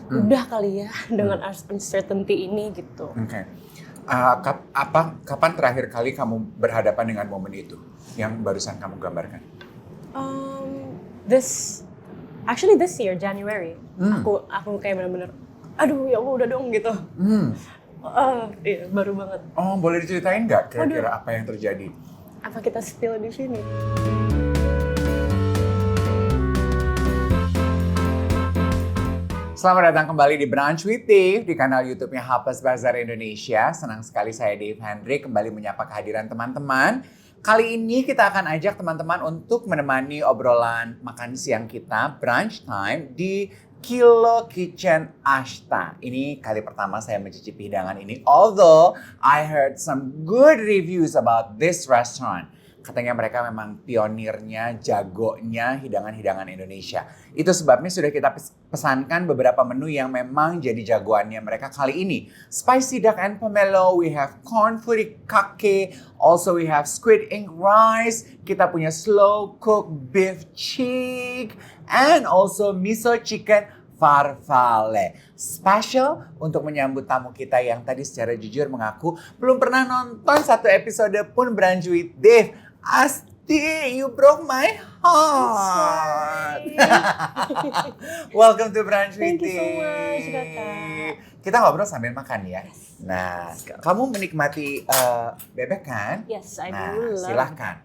udah kali ya dengan uncertainty ini gitu. Oke. Kapan terakhir kali kamu berhadapan dengan momen itu yang barusan kamu gambarkan? This year January, aku kayak benar-benar, aduh ya Allah udah dong gitu. Iya, baru banget. Oh, boleh diceritain nggak kira-kira apa yang terjadi? Apa kita spill di sini? Selamat datang kembali di Brunch with Dave di kanal YouTube-nya Hapas Bazar Indonesia. Senang sekali saya Dave Hendrik kembali menyapa kehadiran teman-teman. Kali ini kita akan ajak teman-teman untuk menemani obrolan makan siang kita, brunch time, di Kilo Kitchen Ashta. Ini kali pertama saya mencicipi hidangan ini. Although I heard some good reviews about this restaurant. Katanya mereka memang pionirnya, jagonya hidangan-hidangan Indonesia. Itu sebabnya sudah kita pesankan beberapa menu yang memang jadi jagoannya mereka kali ini. Spicy duck and pomelo, we have corn furikake, also we have squid ink rice, kita punya slow cooked beef cheek, and also miso chicken farfalle. Special untuk menyambut tamu kita yang tadi secara jujur mengaku belum pernah nonton satu episode pun Brunch with Dave. Asti, you broke my heart. Welcome to Brunch with Dave. Thank you so much, Kakak. Kita ngobrol sambil makan ya. Yes. Nah, kamu menikmati bebek kan? Yes, I Nah, do. silahkan.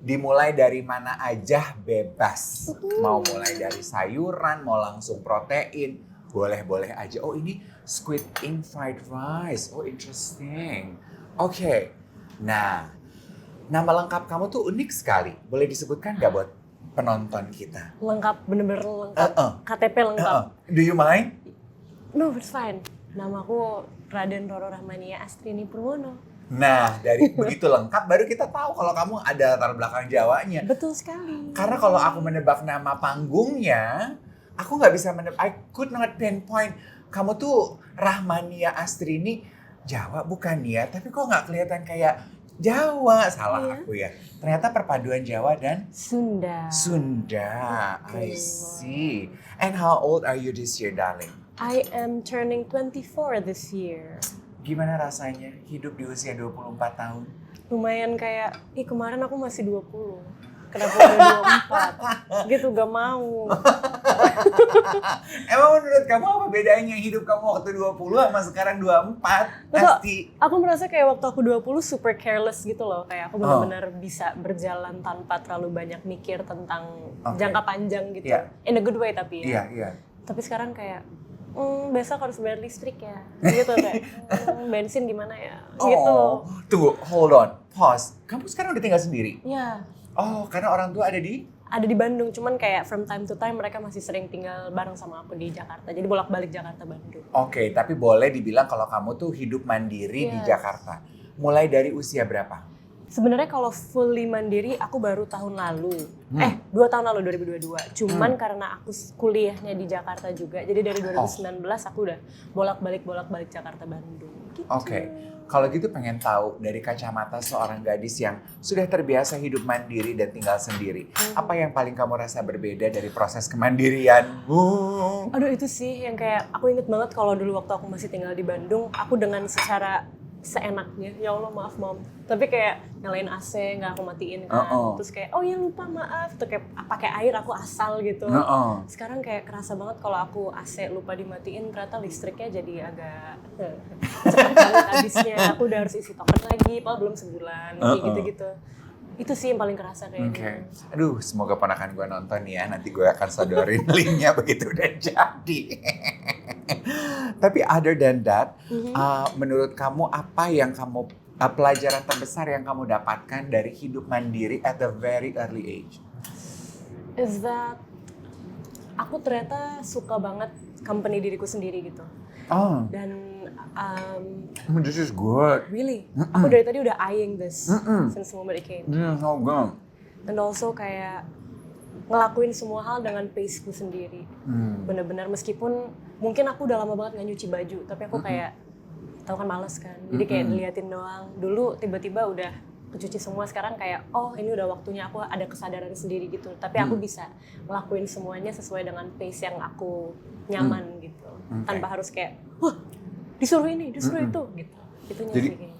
Dimulai dari mana aja bebas. Mau mulai dari sayuran, mau langsung protein. Boleh-boleh aja. Oh, ini squid ink fried rice. Oh, interesting. Oke. Nah, nama lengkap kamu tuh unik sekali. Boleh disebutkan nggak buat penonton kita? Lengkap, bener-bener lengkap. KTP lengkap. Do you mind? No, it's fine. Namaku Raden Roro Rahmania Astrini Purwono. Nah, dari begitu lengkap baru kita tahu kalau kamu ada latar belakang Jawanya. Betul sekali. Karena kalau aku menebak nama panggungnya, aku nggak bisa I could not pinpoint. Kamu tuh Rahmania Astrini, Jawa bukan ya? Tapi kok nggak kelihatan kayak Jawa? Salah aku ya. Ternyata perpaduan Jawa dan Sunda. I see. And how old are you this year, darling? I am turning 24 this year. Gimana rasanya hidup di usia 24 tahun? Lumayan kayak, kemarin aku masih 20. Kenapa udah 24? Gitu, gak mau. Emang menurut kamu apa bedanya hidup kamu waktu 20 sama sekarang 24? Pasti. Aku merasa kayak waktu aku 20 super careless gitu loh. Kayak aku benar-benar bisa berjalan tanpa terlalu banyak mikir tentang jangka panjang gitu. Yeah. In a good way tapi ya. Iya. Tapi sekarang kayak, besok harus bayar listrik ya. Gitu kayak, bensin gimana ya. Gitu. Tunggu, hold on, pause. Kamu sekarang udah tinggal sendiri? Ya. Oh, karena orang tua ada di? Ada di Bandung, cuman kayak from time to time mereka masih sering tinggal bareng sama aku di Jakarta. Jadi bolak-balik Jakarta-Bandung. Oke, tapi boleh dibilang kalau kamu tuh hidup mandiri di Jakarta. Mulai dari usia berapa? Sebenarnya kalau fully mandiri aku baru tahun lalu. 2 tahun lalu 2022. Cuman karena aku kuliahnya di Jakarta juga. Jadi dari 2019 aku udah bolak-balik Jakarta Bandung. Gitu. Oke. Kalau gitu pengen tahu dari kacamata seorang gadis yang sudah terbiasa hidup mandiri dan tinggal sendiri. Apa yang paling kamu rasa berbeda dari proses kemandirianmu? Aduh itu sih yang kayak aku inget banget kalau dulu waktu aku masih tinggal di Bandung, aku dengan secara seenaknya, ya Allah maaf mom, tapi kayak nyalain AC nggak aku matiin kan, terus kayak oh ya lupa maaf, tuh kayak pakai air aku asal gitu. Sekarang kayak kerasa banget kalau aku AC lupa dimatiin, ternyata listriknya jadi agak cepat banget habisnya, aku udah harus isi token lagi, padahal belum sebulan, kayak gitu-gitu. Itu sih yang paling kerasa kayaknya. Aduh, semoga ponakan gue nonton ya. Nanti gue akan sodorin linknya begitu udah jadi. Tapi other than that, menurut kamu apa yang kamu pelajaran terbesar yang kamu dapatkan dari hidup mandiri at the very early age? Is that aku ternyata suka banget company diriku sendiri gitu. Dan this is good. Really? Aku dari tadi udah eyeing this since the moment it came. So good. And also kayak ngelakuin semua hal dengan pace-ku sendiri. Bener-bener meskipun mungkin aku udah lama banget gak nyuci baju, tapi aku kayak tau kan males kan. Jadi kayak diliatin doang. Dulu tiba-tiba udah kecuci semua, sekarang kayak oh ini udah waktunya aku ada kesadaran sendiri gitu. Tapi aku bisa ngelakuin semuanya sesuai dengan pace yang aku nyaman gitu. tanpa harus kayak, wah disuruh ini, disuruh itu gitu. Itunya Jadi, sih kayaknya.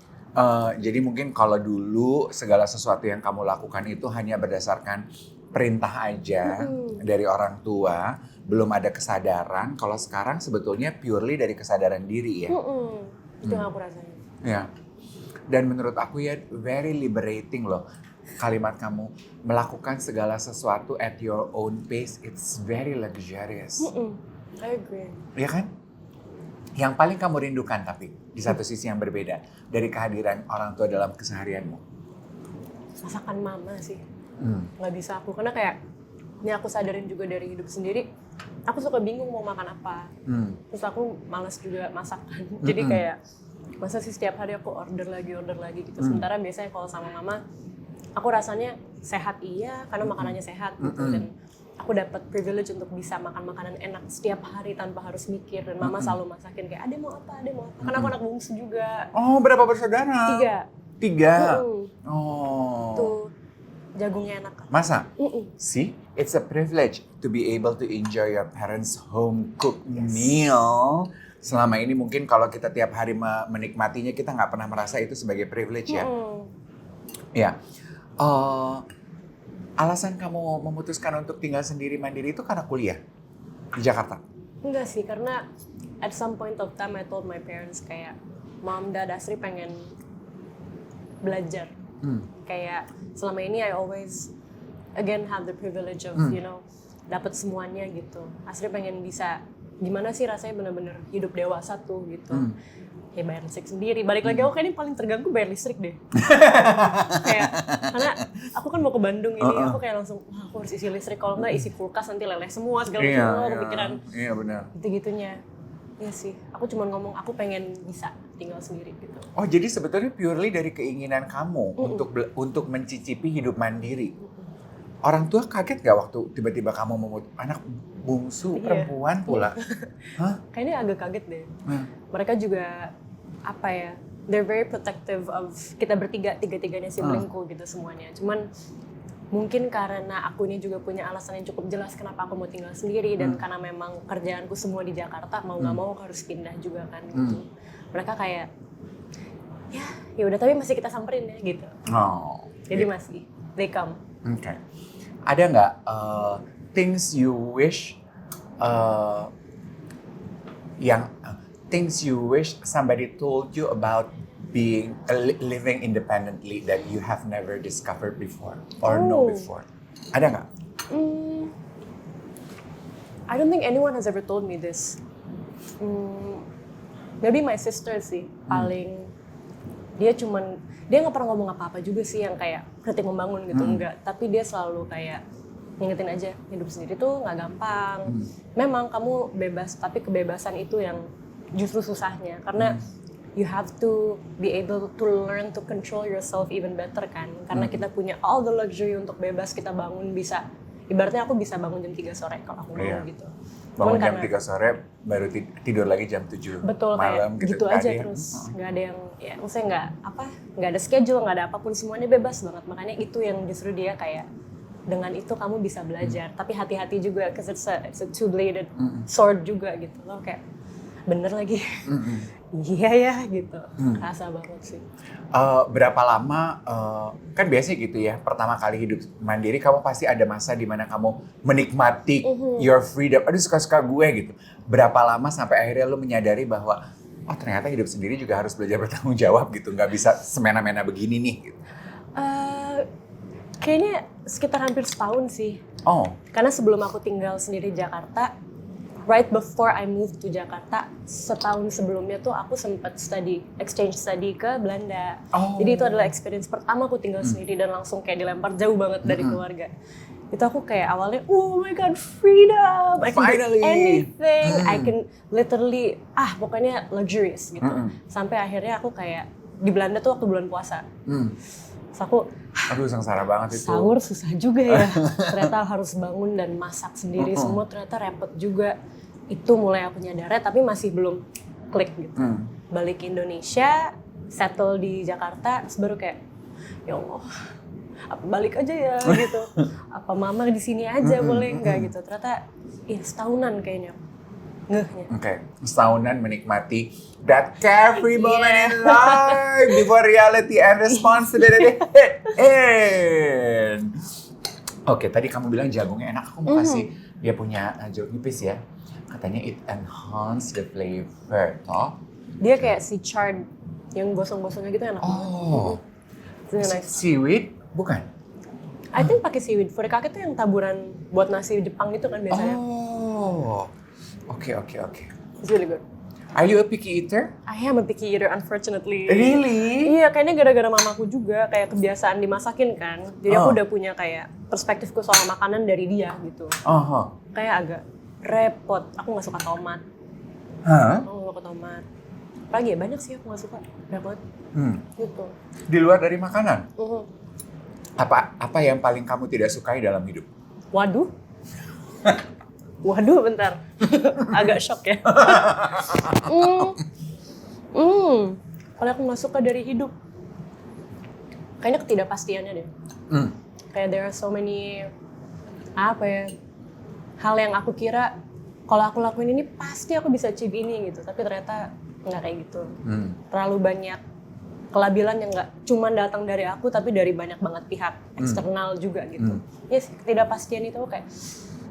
Jadi mungkin kalau dulu segala sesuatu yang kamu lakukan itu hanya berdasarkan perintah aja dari orang tua, belum ada kesadaran. Kalau sekarang sebetulnya purely dari kesadaran diri ya. Itu yang aku rasain. Ya. Dan menurut aku ya very liberating loh. Kalimat kamu melakukan segala sesuatu at your own pace, it's very luxurious. I agree. Iya kan? Yang paling kamu rindukan tapi di satu sisi yang berbeda dari kehadiran orang tua dalam keseharianmu. Masakan mama sih. Nggak bisa aku, karena kayak ini aku sadarin juga dari hidup sendiri, aku suka bingung mau makan apa. Terus aku malas juga masakan. Jadi kayak masa sih setiap hari aku order lagi gitu. Sementara biasanya kalau sama mama aku rasanya sehat iya karena makanannya sehat gitu. Dan aku dapat privilege untuk bisa makan makanan enak setiap hari tanpa harus mikir. Dan mama selalu masakin kayak, adek mau apa, adek mau apa. Karena aku anak bungsu juga. Oh, berapa bersaudara? 3. Oh. Tuh, jagungnya enak. Masa? See, it's a privilege to be able to enjoy your parents' home cooked meal. Selama ini mungkin kalau kita tiap hari menikmatinya, kita nggak pernah merasa itu sebagai privilege ya. Ya. Alasan kamu memutuskan untuk tinggal sendiri mandiri itu karena kuliah di Jakarta? Enggak sih, karena at some point of time I told my parents kayak, Mom, Dad, Asri pengen belajar. Kayak selama ini I always again have the privilege of dapat semuanya gitu. Asri pengen bisa gimana sih rasanya benar-benar hidup dewasa tuh gitu. Ya bayar listrik sendiri. Balik lagi aku kayaknya paling terganggu bayar listrik deh. Kayak karena aku kan mau ke Bandung ini, aku kayak langsung wah, aku harus isi listrik, kalau nggak isi kulkas nanti leleh semua segala macam. Kepikiran. Iya benar. Gitu-gitunya. Iya sih, aku cuma ngomong aku pengen bisa tinggal sendiri gitu. Oh, jadi sebetulnya purely dari keinginan kamu untuk mencicipi hidup mandiri. Orang tua kaget gak waktu tiba-tiba kamu anak bungsu perempuan pula? Hah? Kayaknya agak kaget deh. Mereka juga apa ya? They're very protective of kita tiga-tiganya siblingku gitu semuanya. Cuman mungkin karena aku ini juga punya alasan yang cukup jelas kenapa aku mau tinggal sendiri dan karena memang kerjaanku semua di Jakarta, mau nggak mau aku harus pindah juga kan gitu. Mereka kayak ya udah, tapi masih kita samperin ya gitu. Jadi masih they come. Okay. Ada nggak things you wish things you wish somebody told you about being living independently that you have never discovered before or know before? Ada nggak? I don't think anyone has ever told me this. Maybe my sister sih paling. Dia nggak pernah ngomong apa-apa juga sih yang kayak kritik membangun gitu, enggak. Tapi dia selalu kayak ngingetin aja, hidup sendiri tuh nggak gampang. Memang kamu bebas, tapi kebebasan itu yang justru susahnya. Karena you have to be able to learn to control yourself even better kan. Karena kita punya all the luxury untuk bebas, kita bangun bisa. Ibaratnya aku bisa bangun jam 3 sore kalau aku mau gitu. Bangun jam 3 sore, baru tidur lagi jam 7 betul, malam kayak gitu aja terus. Nggak ada yang, ya maksudnya nggak ada schedule, nggak ada apapun, semuanya bebas banget. Makanya itu yang justru dia kayak, dengan itu kamu bisa belajar. Tapi hati-hati juga, because it's a two-bladed sword juga gitu. Loh kayak, bener lagi. Iya ya gitu. Rasa banget sih. Berapa lama, kan biasanya gitu ya, pertama kali hidup mandiri kamu pasti ada masa di mana kamu menikmati your freedom. Aduh suka-suka gue gitu. Berapa lama sampai akhirnya lu menyadari bahwa oh ternyata hidup sendiri juga harus belajar bertanggung jawab gitu. Nggak bisa semena-mena begini nih gitu. Kayaknya sekitar hampir setahun sih. Oh. Karena sebelum aku tinggal sendiri di Jakarta, right before I moved to Jakarta, setahun sebelumnya tuh aku sempat exchange study ke Belanda. Jadi itu adalah experience pertama aku tinggal sendiri dan langsung kayak dilempar jauh banget dari keluarga. Itu aku kayak awalnya, oh my god, freedom! I can do anything, I can literally, pokoknya luxurious gitu. Sampai akhirnya aku kayak, di Belanda tuh waktu bulan puasa. Terus aku, aduh sengsara banget itu. sahur susah juga ya. Ternyata harus bangun dan masak sendiri semua, ternyata repot juga. Itu mulai aku nyadarnya, tapi masih belum klik gitu. Balik ke Indonesia, settle di Jakarta, terus baru kayak, ya Allah, apa balik aja ya gitu. Apa mama di sini aja boleh nggak gitu. Ternyata, ya setahunan kayaknya. ngehnya. Oke, setahunan menikmati that carefree moment in life before reality and responsibility hit in. Oke, tadi kamu bilang jagungnya enak. Aku mau kasih dia punya jeruk nipis ya. Katanya it enhance the flavor, toh? Dia kayak si chard yang gosong-gosongnya gitu enak banget. Oh, It's nice. seaweed? Bukan? I think pakai seaweed. Furikake tuh yang taburan buat nasi Jepang itu kan biasanya. Oh, oke. It's really good. Are you a picky eater? I am a picky eater, unfortunately. Really? Iya, kayaknya gara-gara mamaku juga kayak kebiasaan dimasakin kan. Jadi aku Oh. udah punya kayak perspektifku soal makanan dari dia gitu. Kayak agak repot. Aku nggak suka tomat. Hah? Aku nggak suka tomat. Apalagi ya banyak sih aku nggak suka. Banyak banget. Gitu. Di luar dari makanan, Mhm. apa yang paling kamu tidak sukai dalam hidup? Waduh. Waduh, bentar. Agak shock ya. Kalau aku nggak suka dari hidup, kayaknya ketidakpastiannya deh. Kayak there are so many, hal yang aku kira kalau aku lakuin ini pasti aku bisa achieve ini gitu. Tapi ternyata nggak kayak gitu. Terlalu banyak kelabilan yang nggak cuma datang dari aku, tapi dari banyak banget pihak eksternal juga gitu. Yes, ketidakpastian itu kayak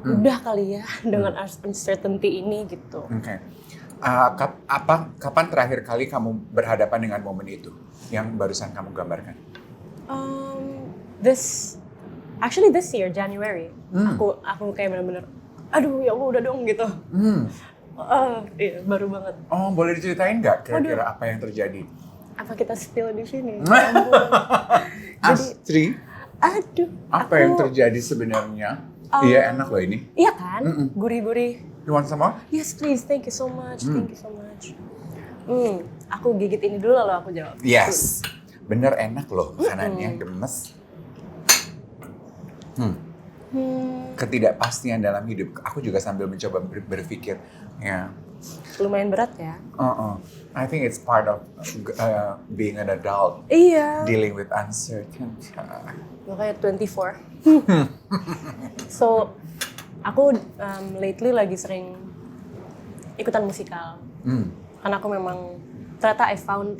udah kali ya dengan uncertainty ini gitu. Oke. Kapan terakhir kali kamu berhadapan dengan momen itu yang barusan kamu gambarkan? This year January, aku kayak bener-bener, aduh ya Allah udah dong gitu. Iya, baru banget. Oh, boleh diceritain nggak kira-kira apa yang terjadi? Apa kita spill di sini? Astri, Aduh. apa yang terjadi sebenarnya? Iya, enak loh ini. Iya kan? Gurih-gurih. You want some more? Yes, please. Thank you so much. Thank you so much. Aku gigit ini dulu lalu aku jawab. Yes. Bener enak loh makanannya, gemes. Ketidakpastian dalam hidup. Aku juga sambil mencoba berpikir, ya. Lumayan berat ya. I think it's part of being an adult. Iya. Dealing with uncertainty. Makanya 24. So, aku lately lagi sering ikutan musikal. Karena aku memang, ternyata I found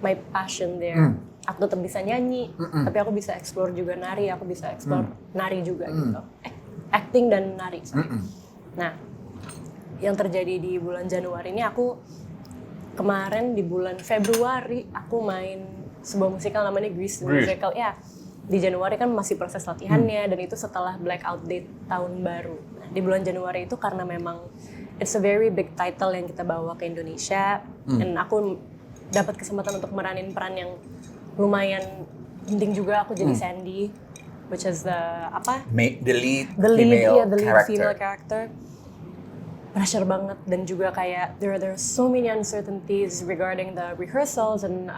my passion there. Aku tetap bisa nyanyi, tapi aku bisa explore juga nari, aku bisa explore nari juga gitu. Acting dan nari. Nah, yang terjadi di bulan Januari ini aku kemarin di bulan Februari aku main sebuah musikal namanya Grease Musical ya. Di Januari kan masih proses latihannya dan itu setelah blackout date tahun baru. Nah, di bulan Januari itu karena memang it's a very big title yang kita bawa ke Indonesia dan aku dapat kesempatan untuk meranin peran yang lumayan penting juga. Aku jadi Sandy, which is the lead female character. Pressure banget dan juga kayak there are so many uncertainties regarding the rehearsals and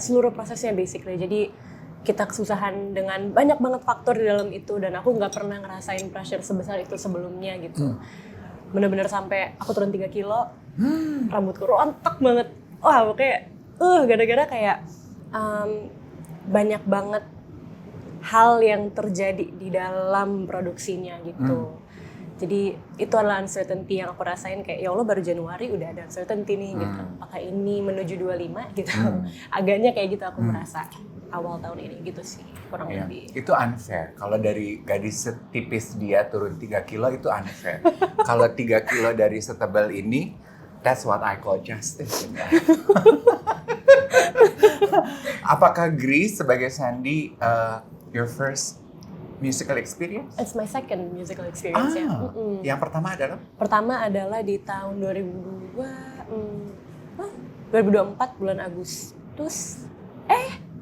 seluruh prosesnya basically. Jadi kita kesusahan dengan banyak banget faktor di dalam itu dan aku nggak pernah ngerasain pressure sebesar itu sebelumnya gitu. Bener-bener sampai aku turun 3 kilo, rambutku rontok banget. Wah, kayak gara-gara kayak banyak banget hal yang terjadi di dalam produksinya gitu. Jadi itu adalah uncertainty yang aku rasain kayak ya Allah baru Januari udah ada uncertainty nih gitu. Apakah ini menuju 25 gitu. Agaknya kayak gitu aku merasa awal tahun ini gitu sih kurang lebih. Itu unfair. Kalau dari gadis setipis dia turun 3 kilo itu unfair. Kalau 3 kilo dari setebal ini, that's what I call justice. Apakah Grease sebagai Sandy your first musical experience? It's my second musical experience ya. Yang pertama adalah? Pertama adalah di tahun 2024 bulan Agustus.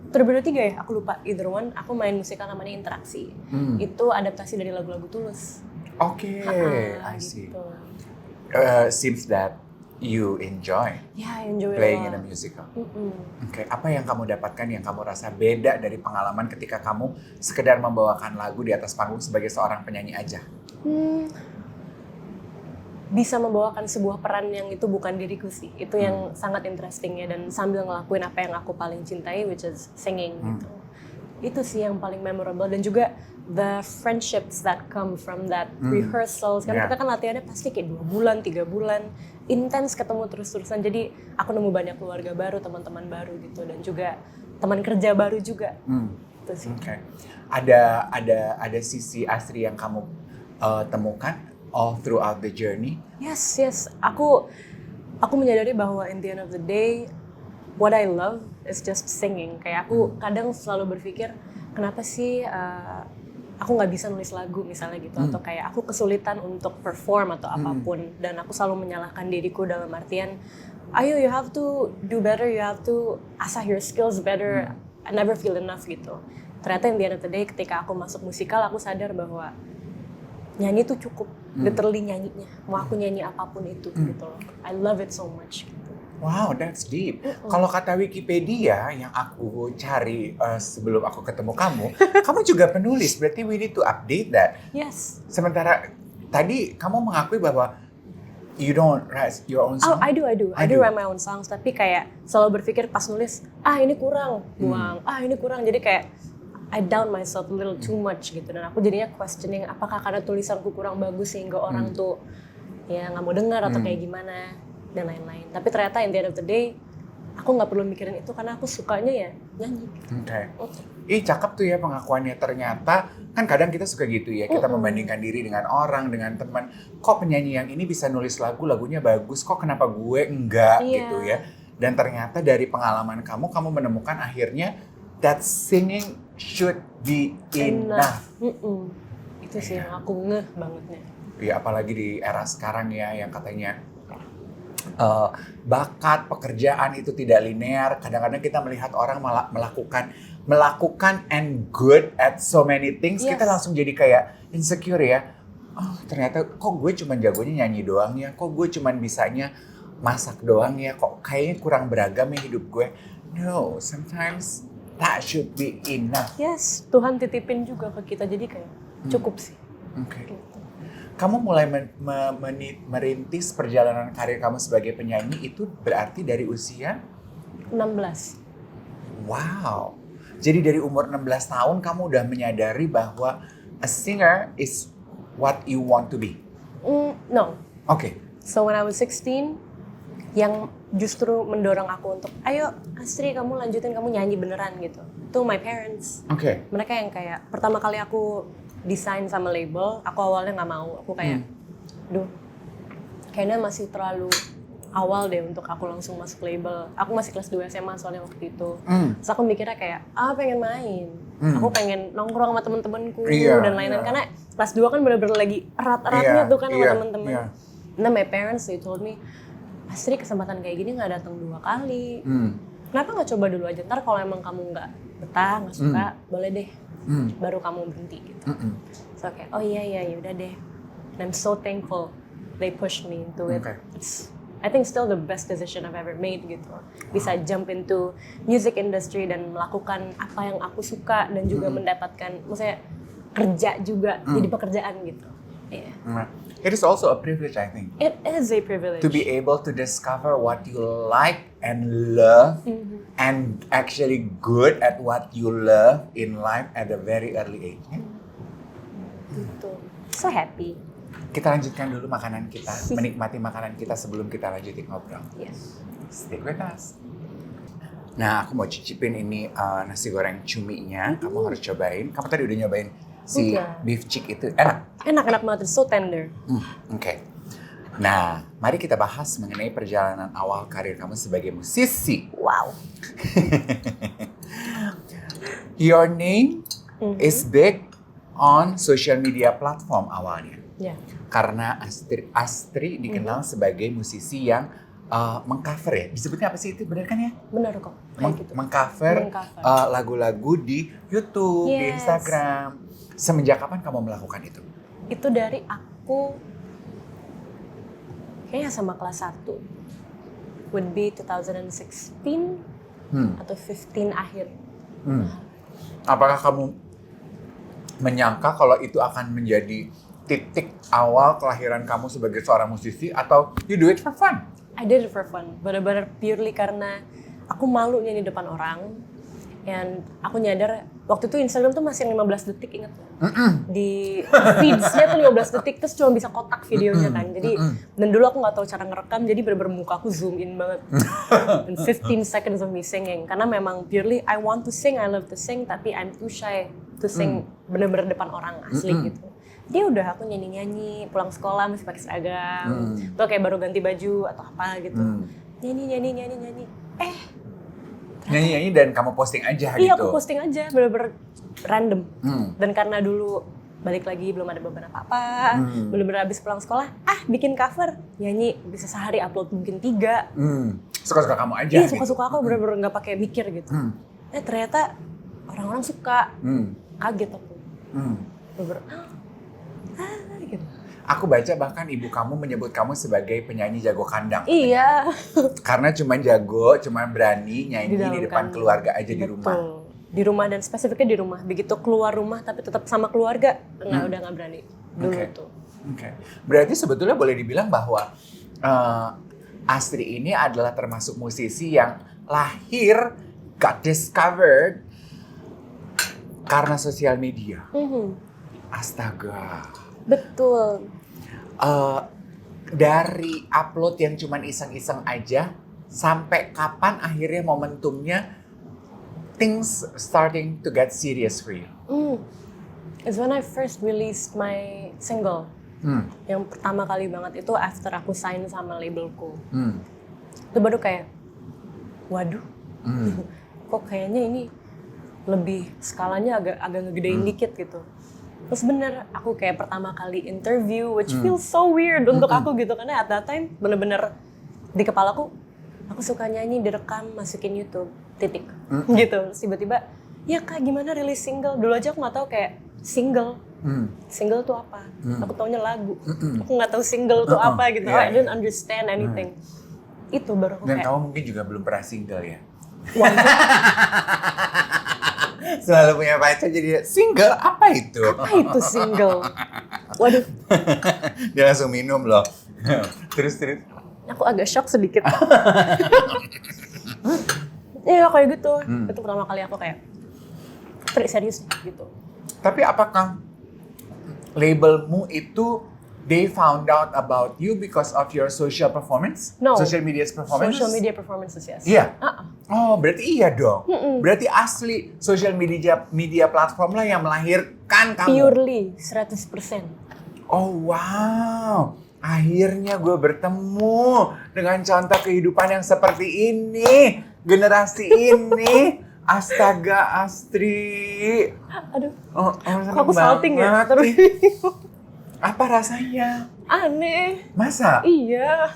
2023 ya? Aku lupa. Either one. Aku main musikal namanya Interaksi. Itu adaptasi dari lagu-lagu Tulus. Oke, I see. Gitu. Seems that you enjoy enjoy playing in a musical. Oke, apa yang kamu dapatkan yang kamu rasa beda dari pengalaman ketika kamu sekedar membawakan lagu di atas panggung sebagai seorang penyanyi aja? Bisa membawakan sebuah peran yang itu bukan diriku sih. Itu yang sangat interestingnya dan sambil ngelakuin apa yang aku paling cintai, which is singing gitu. itu sih yang paling memorable, dan juga the friendships that come from that rehearsals. Karena kita kan latihannya pasti kayak 2 bulan, 3 bulan, intens ketemu terus-terusan. Jadi aku nemu banyak keluarga baru, teman-teman baru gitu, dan juga teman kerja baru juga. Itu sih. Okay. Ada sisi Astri yang kamu temukan all throughout the journey? Yes. Aku menyadari bahwa in the end of the day, what I love is just singing. Kayak aku kadang selalu berpikir, kenapa sih aku nggak bisa nulis lagu misalnya gitu, atau kayak aku kesulitan untuk perform atau apapun, dan aku selalu menyalahkan diriku dalam artian, ayo you have to do better, you have to asah your skills better, I never feel enough gitu. Ternyata in the end of the day, ketika aku masuk musikal, aku sadar bahwa nyanyi tuh cukup, literally nyanyinya, mau aku nyanyi apapun itu gitu loh. I love it so much gitu. Wow, that's deep. Kalau kata Wikipedia yang aku cari sebelum aku ketemu kamu, kamu juga penulis, berarti we need to update that. Yes. Sementara tadi kamu mengakui bahwa you don't write your own song? Oh, I do write my own songs, tapi kayak selalu berpikir pas nulis, ini kurang, buang, ini kurang, jadi kayak I down myself a little too much gitu, dan aku jadinya questioning apakah karena tulisanku kurang bagus sehingga orang tuh ya nggak mau dengar atau kayak gimana dan lain-lain. Tapi ternyata in the end of the day, aku nggak perlu mikirin itu karena aku sukanya ya nyanyi. Oke. Cakep tuh ya pengakuannya. Ternyata kan kadang kita suka gitu ya, kita membandingkan diri dengan orang, dengan teman. Kok penyanyi yang ini bisa nulis lagu, lagunya bagus, kok kenapa gue enggak gitu ya. Dan ternyata dari pengalaman kamu menemukan akhirnya that singing should be enough. Itu sih yang aku ngeh bangetnya. Ya apalagi di era sekarang ya yang katanya bakat pekerjaan itu tidak linear. Kadang-kadang kita melihat orang melakukan and good at so many things, kita langsung jadi kayak insecure ya. Oh ternyata kok gue cuma jagonya nyanyi doang ya, kok gue cuma bisanya masak doang ya, kok kayaknya kurang beragam ya hidup gue. No, sometimes that should be enough. Yes, Tuhan titipin juga ke kita, jadi kayak cukup sih. Oke. Kamu mulai merintis perjalanan karir kamu sebagai penyanyi itu berarti dari usia? 16. Wow. Jadi dari umur 16 tahun kamu udah menyadari bahwa a singer is what you want to be? No. Oke. So when I was 16, yang justru mendorong aku untuk, ayo Astri kamu lanjutin, kamu nyanyi beneran gitu. Itu my parents. Oke. Mereka yang kayak, pertama kali aku desain sama label, aku awalnya nggak mau. Aku kayak, kayaknya masih terlalu awal deh untuk aku langsung masuk label. Aku masih kelas 2 SMA soalnya waktu itu. Terus aku mikirnya kayak, pengen main. Aku pengen nongkrong sama temen-temenku dan lain-lain. Karena kelas 2 kan bener-bener lagi erat-eratnya tuh kan sama temen-temen. Nah my parents, they told me, Astri kesempatan kayak gini nggak datang 2 kali. Kenapa nggak coba dulu aja? Ntar kalau emang kamu nggak betah, nggak suka, boleh deh. Baru kamu berhenti gitu. So kayak, oh iya yaudah deh. And I'm so thankful they pushed me into it. It's, I think still the best decision I've ever made gitu. Bisa jump into music industry dan melakukan apa yang aku suka dan juga mendapatkan, maksudnya kerja juga, jadi pekerjaan gitu. Yeah. It is also a privilege, I think. It is a privilege. To be able to discover what you like and love and actually good at what you love in life at a very early age. Gitu. So happy. Kita lanjutkan dulu makanan kita, menikmati makanan kita sebelum kita lanjutin ngobrol. Yes. Stick with us. Nah, aku mau cicipin ini nasi goreng cuminya. Kamu harus cobain. Kamu tadi udah nyobain si beef chick itu, enak? Enak banget, it's so tender. Oke. Nah, mari kita bahas mengenai perjalanan awal karir kamu sebagai musisi. Wow. Your name is big on social media platform awalnya. Yeah. Karena Astri dikenal sebagai musisi yang mengcover ya. Disebutnya apa sih itu, benar kan ya? Benar kok, kayak gitu. Mengcover lagu-lagu di YouTube, di Instagram. Semenjak kapan kamu melakukan itu? Itu dari aku kayaknya sama kelas 1. Would be 2016 atau 15 akhir. Apakah kamu menyangka kalau itu akan menjadi titik awal kelahiran kamu sebagai seorang musisi atau you do it for fun? I did it for fun. Benar-benar purely karena aku malu nyanyi depan orang. And aku nyadar waktu itu Instagram tuh masih 15 detik, ingat gak? Di feeds-nya tuh 15 detik, terus cuma bisa kotak videonya kan. Jadi, dan dulu aku gak tahu cara ngerekam, jadi bener-bener muka aku zoom in banget. And 15 seconds of me singing. Karena memang purely I want to sing, I love to sing, tapi I'm too shy to sing bener-bener depan orang asli gitu. Dia udah aku nyanyi-nyanyi, pulang sekolah masih pakai seragam, atau kayak baru ganti baju atau apa gitu. Nyanyi. Nyanyi-nyanyi dan kamu posting aja gitu? Iya, aku posting aja, bener-bener random. Dan karena dulu balik lagi belum ada beban apa-apa, bener-bener habis pulang sekolah, bikin cover, nyanyi, bisa sehari upload mungkin 3. Suka-suka kamu aja Iya, gitu? suka-suka aku bener-bener gak pakai mikir gitu. Ternyata orang-orang suka, kaget aku. Bener-bener, gitu. Aku baca bahkan ibu kamu menyebut kamu sebagai penyanyi jago kandang. Iya. Karena cuma jago, cuma berani nyanyi di depan keluarga aja di rumah. Di rumah dan spesifiknya di rumah. Begitu keluar rumah tapi tetap sama keluarga, udah nggak berani dulu tuh. Oke. Berarti sebetulnya boleh dibilang bahwa Astri ini adalah termasuk musisi yang lahir, got discovered karena sosial media. Astaga. Betul. Dari upload yang cuman iseng-iseng aja, sampai kapan akhirnya momentumnya things starting to get serious for you? It's when I first released my single. Yang pertama kali banget itu after aku sign sama labelku. Itu baru kayak, waduh, kok kayaknya ini lebih skalanya agak ngegedein dikit gitu. Terus bener, aku kayak pertama kali interview, which feels so weird untuk aku gitu. Karena at that time, bener-bener di kepalaku, aku suka nyanyi, direkam, masukin YouTube, titik. Gitu, terus tiba-tiba, ya kak gimana rilis single? Dulu aja aku gak tahu kayak single. Single tuh apa? Aku taunya lagu. Aku gak tahu single tuh apa gitu. I didn't understand anything. Itu baru aku Dan kayak... kamu mungkin juga belum pernah single ya? Waduh. Selalu punya pacar jadi single, apa itu? Apa itu single? Waduh. Dia langsung minum loh. Terus. Aku agak shock sedikit. Iya kayak gitu. Itu pertama kali aku kayak serius gitu. Tapi apakah labelmu itu they found out about you because of your social performance? No. Social media performance? Social media performances, yes. Iya? Oh, berarti iya dong. Berarti asli social media platform lah yang melahirkan kamu. Purely, 100%. Oh wow. Akhirnya gue bertemu dengan contoh kehidupan yang seperti ini. Generasi ini. Astaga, Astri. Aduh, kok aku salting ya? Terus. Apa rasanya? Aneh. Masa? Iya.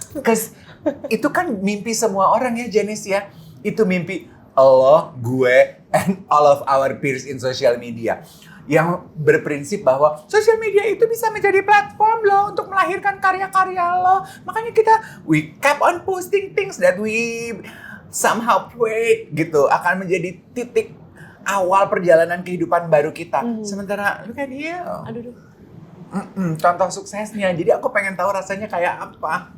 Itu kan mimpi semua orang ya, Janice ya. Itu mimpi lo, gue, and all of our peers in social media. Yang berprinsip bahwa social media itu bisa menjadi platform lo untuk melahirkan karya-karya lo. Makanya we kept on posting things that we somehow pray gitu. Akan menjadi titik awal perjalanan kehidupan baru kita. Sementara lu kayak dia. Aduh. Contoh suksesnya. Jadi aku pengen tahu rasanya kayak apa.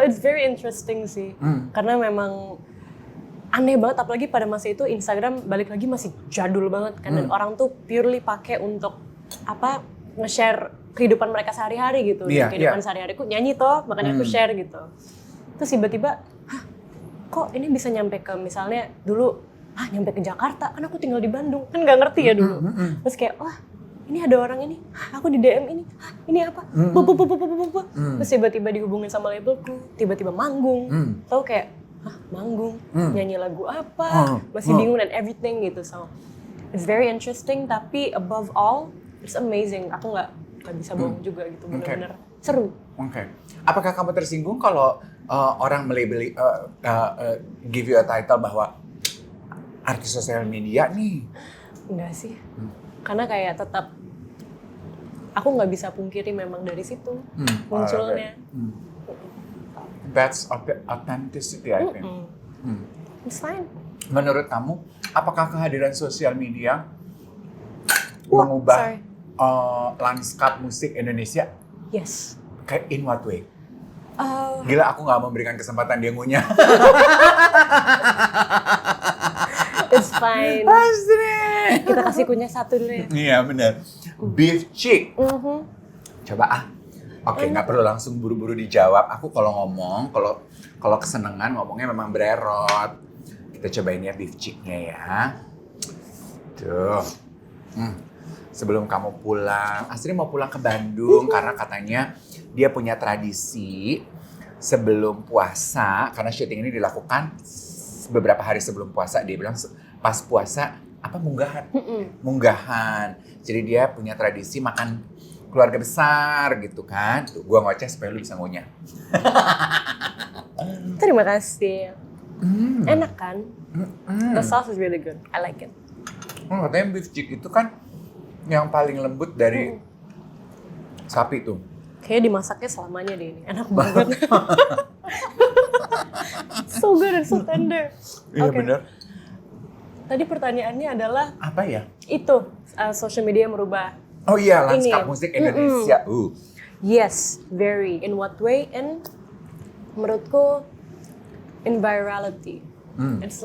It's very interesting sih. Karena memang aneh banget, apalagi pada masa itu Instagram balik lagi masih jadul banget kan. Dan orang tuh purely pakai untuk nge-share kehidupan mereka sehari-hari gitu. Dan kehidupan sehari-hariku nyanyi toh, makanya aku share gitu. Terus tiba-tiba, kok ini bisa nyampe ke misalnya dulu, nyampe ke Jakarta, kan aku tinggal di Bandung, kan nggak ngerti ya dulu. Terus kayak, ini ada orang ini, aku di DM ini apa? Terus tiba-tiba dihubungin sama labelku, tiba-tiba manggung. Tahu kayak, manggung, nyanyi lagu apa, masih bingung dan everything gitu. So, it's very interesting, tapi above all, it's amazing. Aku nggak bisa bohong juga gitu, bener-bener seru. Oke. Apakah kamu tersinggung kalau orang melabeli, give you a title bahwa artis sosial media nih? Enggak sih. Karena kayak tetap aku nggak bisa pungkiri memang dari situ munculnya. That's authenticity, I think. It's fine. Menurut kamu, apakah kehadiran sosial media mengubah lanskap musik Indonesia? Yes. Kayak in what way? Gila, aku nggak memberikan kesempatan dia ngunyah. It's fine. Asli. Kita kasih kunyah satu dulu ya. Iya benar. Beef chick. Mhm. Coba Oke, nggak perlu langsung buru-buru dijawab. Aku kalau ngomong, kalau kesenangan ngomongnya memang bererot. Kita cobain ya beef chicknya ya. Tuh. Sebelum kamu pulang, Astri mau pulang ke Bandung karena katanya dia punya tradisi sebelum puasa, karena syuting ini dilakukan beberapa hari sebelum puasa. Dia bilang pas puasa munggahan. Jadi dia punya tradisi makan keluarga besar gitu kan. Tuh, gua ngoceh supaya lu bisa ngunyah. Terima kasih. Enak kan? The sauce is really good. I like it. Katanya beef chick itu kan yang paling lembut dari sapi tuh. Kayaknya dimasaknya selamanya deh ini. Enak banget. So good and so tender. Iya Okay. bener. Tadi pertanyaannya adalah Apa ya? itu social media merubah. Oh iya, lanskap Ini. musik Indonesia. Yes, very. In what way? In menurutku in virality. It's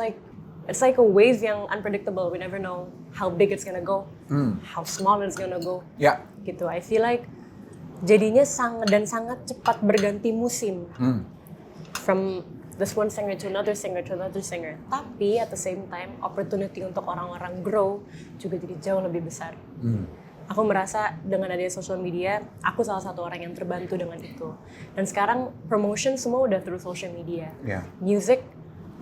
like a wave yang unpredictable. We never know how big it's gonna go, how small it's gonna go. Ya. Gitu. I feel like jadinya sangat cepat berganti musim. From this one singer to another singer to another singer. Tapi at the same time, opportunity untuk orang-orang grow juga jadi jauh lebih besar. Aku merasa dengan adanya social media, aku salah satu orang yang terbantu dengan itu. Dan sekarang promotion semua udah through social media. Yeah. Music,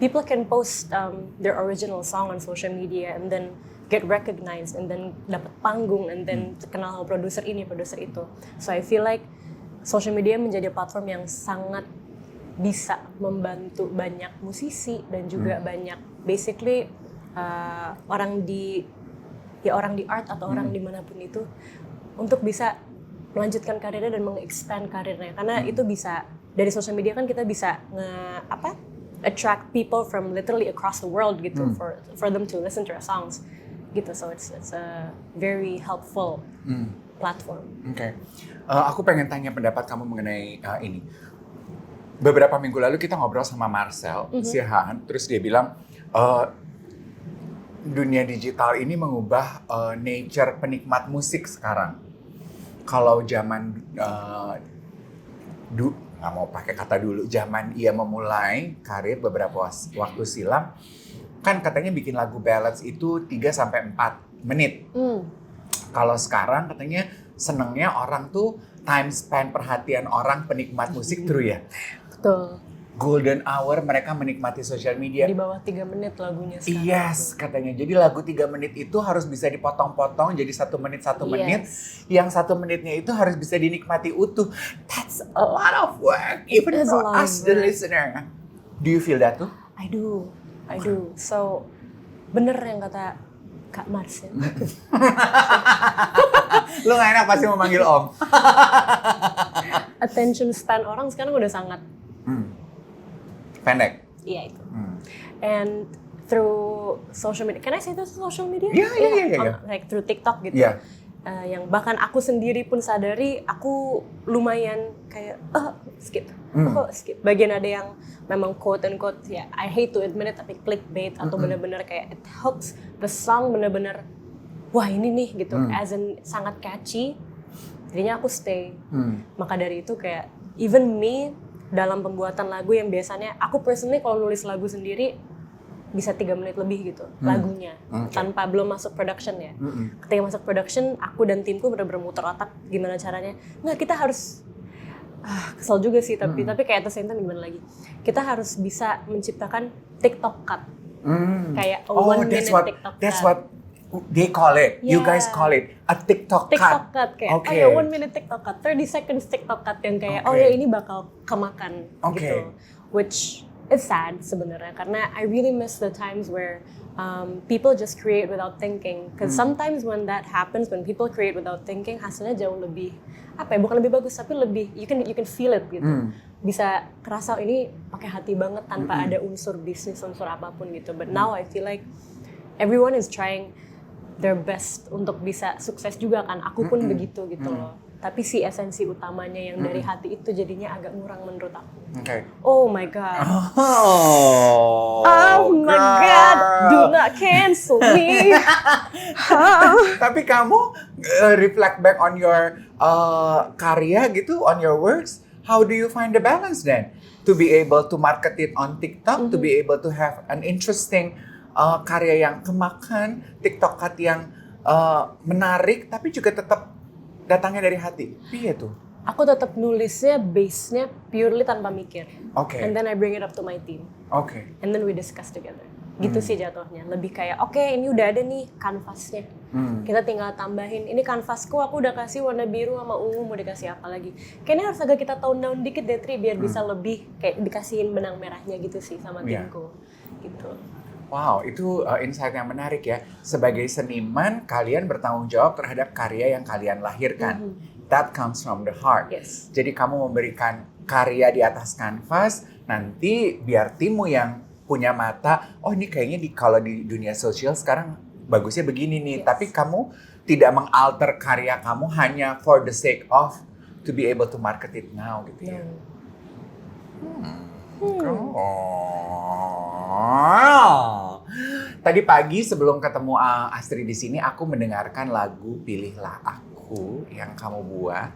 people can post their original song on social media and then get recognized and then dapat panggung and then kenal sama produser ini, produser itu. So I feel like social media menjadi platform yang sangat bisa membantu banyak musisi dan juga banyak basically orang di art atau orang dimanapun itu untuk bisa melanjutkan karirnya dan meng-expand karirnya, karena itu bisa dari social media kan kita bisa attract people from literally across the world gitu for them to listen to our songs gitu, so it's a very helpful platform. Oke. Aku pengen tanya pendapat kamu mengenai ini. Beberapa minggu lalu kita ngobrol sama Marcel Siahaan, terus dia bilang dunia digital ini mengubah nature penikmat musik sekarang. Kalau zaman nggak mau pakai kata dulu, zaman ia memulai karir beberapa waktu silam, kan katanya bikin lagu ballads itu 3-4 menit. Kalau sekarang katanya senengnya orang tuh time span perhatian orang penikmat musik true ya? Betul. Golden hour mereka menikmati sosial media. Di bawah 3 menit lagunya sekarang. Yes, katanya. Jadi lagu 3 menit itu harus bisa dipotong-potong jadi 1 menit 1 menit. Yang 1 menitnya itu harus bisa dinikmati utuh. That's a lot of work, even for us the listener. Do you feel that too? I do. So bener yang kata Kak Marcel. Lu gak enak pasti mau manggil Om. Attention span orang sekarang udah sangat pendek. Iya itu. And through social media, can I say this social media? Yeah. Like through TikTok gitu. Yeah. Yang bahkan aku sendiri pun sadari, aku lumayan kayak skip. Bagian ada yang memang quote and quote, ya I hate to admit it, tapi clickbait atau bener-bener kayak it hooks the song bener-bener, wah ini nih gitu, as in sangat catchy. Jadinya aku stay. Maka dari itu kayak even me dalam pembuatan lagu yang biasanya aku personally kalau nulis lagu sendiri bisa 3 menit lebih gitu lagunya, tanpa belum masuk production ya. Ketika masuk production, aku dan timku benar-benar muter otak gimana caranya. Nggak, kita harus kesel juga sih, tapi kayak at the same time gimana lagi, kita harus bisa menciptakan TikTok cut, kayak a 1 minute TikTok cut. That's what they call it. You guys call it a TikTok cut. Kayak Okay. 1 minute TikTok cut, 30 seconds TikTok cut yang kayak ya ini bakal kemakan gitu. Which is sad sebenarnya, karena I really miss the times where people just create without thinking. Because sometimes when that happens, when people create without thinking, hasilnya jauh lebih bukan lebih bagus, tapi lebih you can feel it gitu. Bisa kerasa ini pakai hati banget tanpa ada unsur bisnis, unsur apapun gitu. But now I feel like everyone is trying their best untuk bisa sukses juga kan. Aku pun begitu gitu loh. tapi si esensi utamanya yang dari hati itu jadinya agak ngurang menurut aku. Oke. Oh my god. Oh my god, do not cancel me. Tapi kamu reflect back on your karya gitu, on your works, how do you find the balance then? To be able to market it on TikTok, to be able to have an interesting karya yang kemakan, TikTok cut yang menarik, tapi juga tetap datangnya dari hati. Iya tuh. Aku tetap nulisnya base-nya purely tanpa mikir. Oke. And then I bring it up to my team. Oke. And then we discuss together. Gitu sih jatuhnya. Lebih kayak, oke, ini udah ada nih kanvasnya. Kita tinggal tambahin. Ini kanvasku, aku udah kasih warna biru sama ungu, mau dikasih apa lagi. Kayaknya harus agak kita tone down dikit deh, Tri, biar bisa lebih kayak dikasihin benang merahnya gitu sih sama timku. Gitu. Wow, itu insight yang menarik ya. Sebagai seniman, kalian bertanggung jawab terhadap karya yang kalian lahirkan. That comes from the heart. Yes. Jadi kamu memberikan karya di atas kanvas, nanti biar timmu yang punya mata, oh ini kayaknya kalau di dunia sosial sekarang bagusnya begini nih. Yes. Tapi kamu tidak mengalter karya kamu hanya for the sake of to be able to market it now gitu ya. Oh. Tadi pagi sebelum ketemu Astrid di sini, aku mendengarkan lagu Pilihlah Aku yang kamu buat.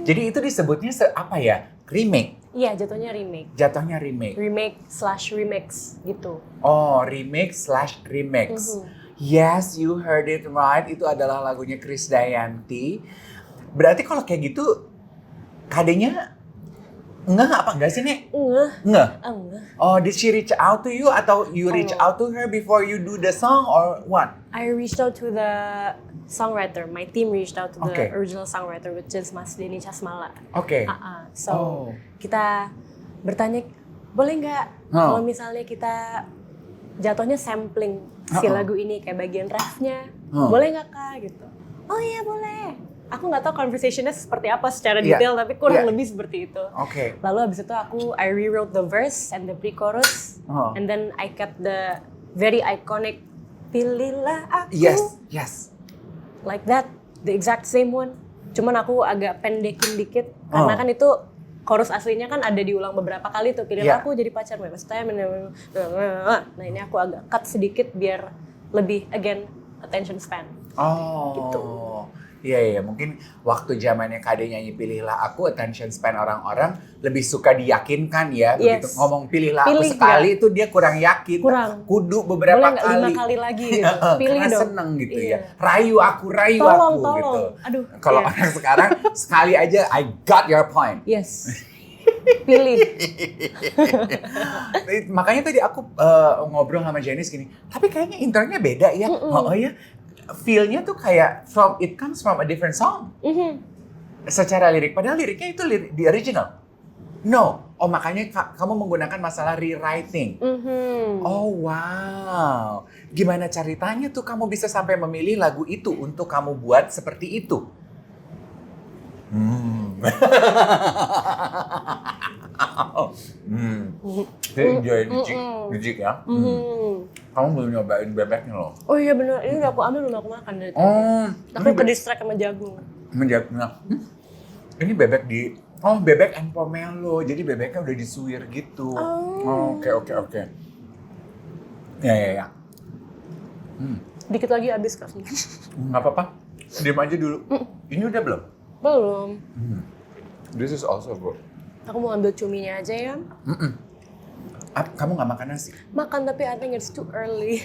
Jadi itu disebutnya apa ya? Remake? Iya, jatuhnya remake. Jatuhnya remake? Remake/remix gitu. Oh, remake/remix. Yes, you heard it right. Itu adalah lagunya Krisdayanti. Berarti kalau kayak gitu, KD-nya ngeh apa enggak sih, Nek? Ngeh. Ngeh? Ngeh. Oh, did she reach out to you atau you reach out to her before you do the song or what? I reached out to the songwriter. My team reached out to Okay. the original songwriter, which is Mas Denny Casmala. Oke. So, kita bertanya, boleh nggak kalau misalnya kita jatuhnya sampling si lagu ini, kayak bagian refnya, boleh nggak Kak? Gitu. Oh iya boleh. Aku nggak tahu conversationnya seperti apa secara detail, tapi kurang lebih seperti itu. Oke. Lalu abis itu I rewrote the verse and the pre-chorus, and then I kept the very iconic Pilihlah Aku. Yes. Like that, the exact same one. Cuman aku agak pendekin dikit, karena kan itu chorus aslinya kan ada diulang beberapa kali tuh. Pilihlah aku jadi pacarmu, first time. Nah ini aku agak cut sedikit biar lebih, again, attention span. Gitu. Iya, mungkin waktu zamannya KD nyanyi Pilihlah Aku, attention span orang-orang lebih suka diyakinkan ya. Begitu ngomong Pilihlah Aku sekali itu dia kurang yakin. Kudu beberapa boleh kali. 5 kali lagi gitu. Pilih karena dong. seneng gitu ya. Rayu aku tolong. gitu. Aduh. Kalau orang sekarang sekali aja I got your point. Yes. Pilih. Makanya tadi aku ngobrol sama Janice gini, tapi kayaknya intronya beda ya. Oh ya, feel-nya tuh kayak it comes from a different song. Secara lirik, padahal liriknya itu di original. No, makanya kamu menggunakan masalah rewriting. Oh wow, gimana ceritanya tuh kamu bisa sampai memilih lagu itu untuk kamu buat seperti itu? Enjoy Dijik ya. Kamu belum nyobain bebeknya loh. Oh iya bener, ini udah aku ambil, belum aku makan dari tadi. Aku ke-distract sama jagung. Ini bebek bebek and pomelo. Jadi bebeknya udah disuir gitu. Oke. Ya. Dikit lagi habis Kak. Nggak apa-apa. Diam aja dulu. Ini udah belum? Belum. This is also good. Aku mau ambil cuminya aja ya. Kamu nggak makan nasi? Makan, tapi I think it's too early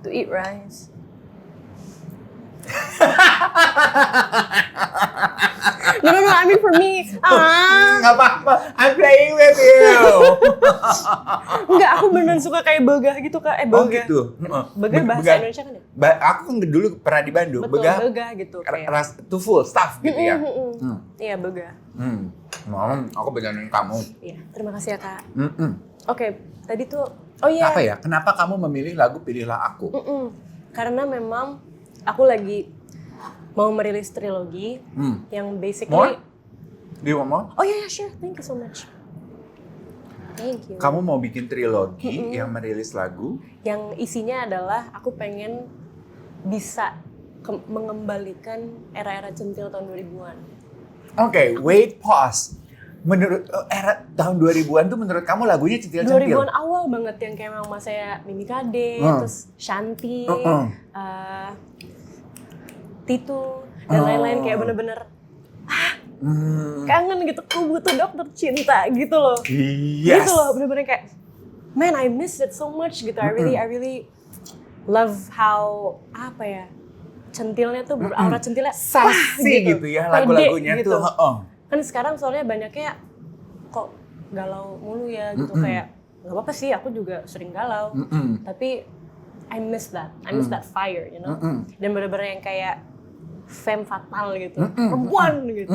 to eat rice. No, I mean for me. Nggak apa-apa, I'm playing with you. Enggak, aku beneran suka kayak begah gitu Kak. Oh gitu? Begah bahasa Indonesia kan ya? Aku kan dulu pernah di Bandung. Betul, begah gitu. Too full stuff gitu ya? Iya, begah. Aku beneran kamu. Iya, terima kasih ya Kak. Oke, tadi tuh, Apa ya? Kenapa kamu memilih lagu Pilihlah Aku? Karena memang aku lagi mau merilis trilogi yang basically... More? Do you want more? Oh iya, sure. Thank you so much. Thank you. Kamu mau bikin trilogi yang merilis lagu? Yang isinya adalah aku pengen bisa mengembalikan era-era centil tahun 2000-an. Oke, wait, pause. Menurut era tahun 2000-an tuh menurut kamu lagunya centil-centil? 2000-an awal banget yang kayak memang saya Mimi Kade, terus Shanti, Titu, dan lain-lain kayak bener-bener kangen gitu, aku butuh dokter cinta gitu loh. Yes. Gitu loh, bener-bener kayak, man, I miss it so much gitu. I really love how, apa ya, centilnya tuh, aura centilnya sassy gitu ya lagu-lagunya gitu. tuh. Kan sekarang soalnya banyaknya kok galau mulu ya gitu, kayak nggak apa-apa sih, aku juga sering galau. Tapi I miss that fire, you know. Dan bener-bener yang kayak femme fatale gitu, perempuan gitu.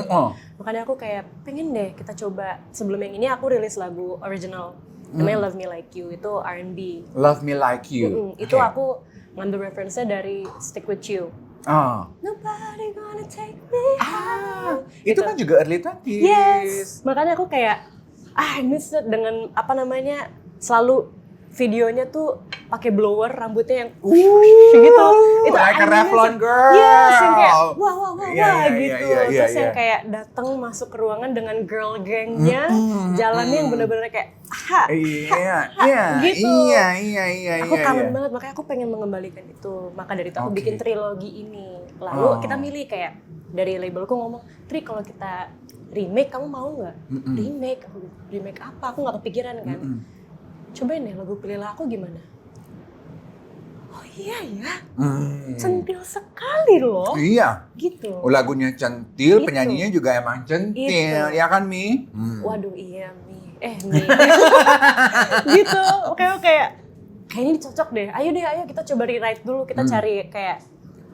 Makanya aku kayak pengen deh kita coba, sebelum yang ini aku rilis lagu original, namanya Love Me Like You, itu R&B. Love Me Like You. Itu aku ngambil reference-nya dari Stick With You. Nobody gonna take me out. Itu kan juga early 20s. Yes, makanya aku kayak I miss it dengan apa namanya, selalu videonya tuh pakai blower, rambutnya yang gitu. Itu like a Revlon girl. Yes, yang kayak wah gitu. Yeah, Terus yang kayak datang masuk ke ruangan dengan girl gangnya, jalannya yang bener-bener kayak gitu. Iya. Aku kangen banget, makanya aku pengen mengembalikan itu. Maka dari itu aku bikin trilogi ini. Lalu kita milih kayak dari labelku ngomong, Tri kalau kita remake kamu mau nggak? Remake apa? Aku nggak kepikiran kan. Cobain deh lagu Pilihlah Aku gimana? Oh iya ya, centil sekali loh. Iya. Gitu. Lagunya centil, Gitu. penyanyinya juga emang centil, ya kan Mi? Waduh iya Mi. Mi. Gitu, oke. Kayaknya ini cocok deh. Ayo kita coba rewrite dulu. Kita cari kayak,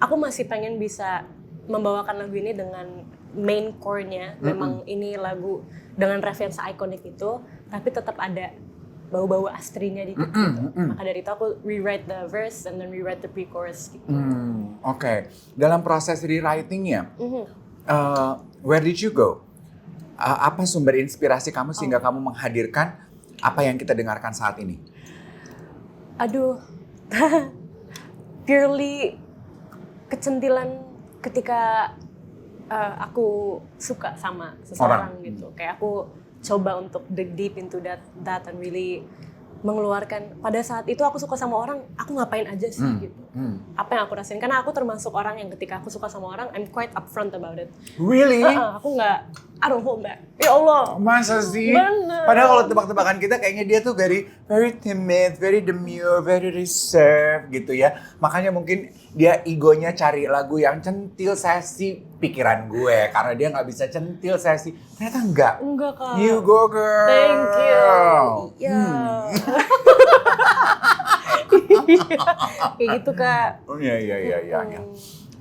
aku masih pengen bisa membawakan lagu ini dengan main core-nya. Memang ini lagu dengan referensi ikonik itu, tapi tetap ada bau-bau Astrinya dikit gitu. Maka dari itu aku rewrite the verse and then rewrite the pre-chorus gitu. Oke. Dalam proses rewriting-nya, where did you go? Apa sumber inspirasi kamu sehingga kamu menghadirkan apa yang kita dengarkan saat ini? Aduh, purely kecentilan ketika aku suka sama seseorang gitu. Kayak aku coba untuk dig deep into that and really mengeluarkan. Pada saat itu aku suka sama orang, aku ngapain aja sih gitu. Apa yang aku rasain, karena aku termasuk orang yang ketika aku suka sama orang, I'm quite upfront about it. Really? Aku I don't hold back. Ya Allah. Masa sih? Bener. Padahal kalau tebak-tebakan kita kayaknya dia tuh very timid, very demure, very reserved gitu ya. Makanya mungkin dia egonya cari lagu yang centil sesi pikiran gue. Karena dia nggak bisa centil sesi. Ternyata enggak. Enggak Kak. You go girl. Thank you. Iya. Kayak gitu Kak. Iya.